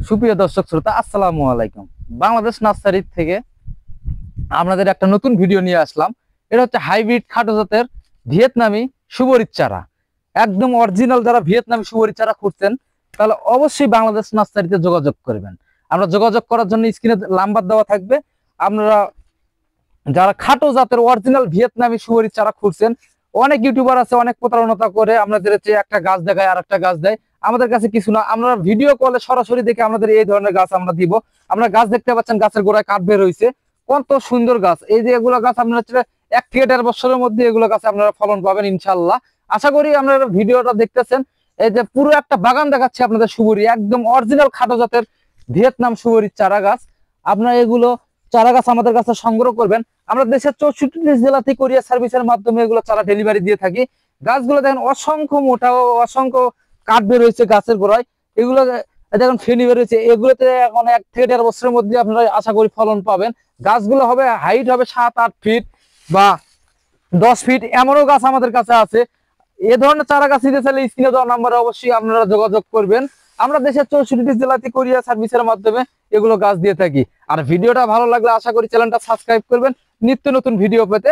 সুপ্রিয় দর্শক শ্রোতা, আসসালামু আলাইকুম। বাংলাদেশ নার্সারি থেকে আপনাদের একটা নতুন ভিডিও নিয়ে আসলাম। এটা হচ্ছে হাইব্রিড খাটো জাতের ভিয়েতনামি সুবরির চারা। একদম অরিজিনাল যারা ভিয়েতনামি সুবরির চারা খুঁজছেন তাহলে অবশ্যই বাংলাদেশ নার্সারিতে যোগাযোগ করবেন। আমরা যোগাযোগ করার জন্য স্ক্রিনে নাম্বার দেওয়া থাকবে। আপনারা যারা খাটো জাতের অরিজিনাল ভিয়েতনামি সুবরির চারা খুঁজছেন, অনেক ইউটিউবার আছে অনেক প্রতারণা করে আপনাদের একটা গাছ দেখায় আর একটা গাছ দেয়। আমাদের কাছে কিছু না, আমরা ভিডিও কলে সরাসরি দেখে আমাদের এই ধরনের গাছ আমরা দিব। আমরা গাছ দেখতে পাচ্ছেন, গাছের গোড়ায় কাঠ বের হয়েছে, কত সুন্দর গাছ। এই যে এগুলো গাছ আপনারা 1 থেকে 1.5 বছরের মধ্যে এগুলো গাছে আপনারা ফলন পাবেন ইনশাল্লাহ। আশা করি আপনারা ভিডিওটা দেখতেছেন। এই যে পুরো একটা বাগান দেখাচ্ছে আপনাদের সুবরি, একদম অরিজিনাল খাটো জাতের ভিয়েতনাম সুবরির চারা গাছ। আপনারা এগুলো চারা গাছ আমাদের কাছে সংগ্রহ করবেন। আমরা দেশের 64 জেলাতে কোরিয়ার সার্ভিসের মাধ্যমে এগুলো চারা ডেলিভারি দিয়ে থাকি। গাছগুলো দেখেন অসংখ্য মোটা ও অসংখ্য কাঠ বের হয়েছে গাছের গোড়ায়। এগুলো দেখুন ফেনি বের হয়েছে। এগুলোতে এখন 1 থেকে 1.5 বছরের মধ্যে আপনারা আশা করি ফলন পাবেন। গাছগুলো হবে হাইট হবে 7-8 ফিট বা 10 ফিট, এমনও গাছ আমাদের কাছে আছে। এ ধরনের চারা গাছ নিতে চাইলে স্ক্রিনে দেওয়া নাম্বারে অবশ্যই আপনারা যোগাযোগ করবেন। আমরা দেশের 64 জেলাতে কোরিয়ার সার্ভিসের মাধ্যমে এগুলো গাছ দিয়ে থাকি। আর ভিডিওটা ভালো লাগলে আশা করি চ্যানেলটা সাবস্ক্রাইব করবেন নিত্য নতুন ভিডিও পেতে।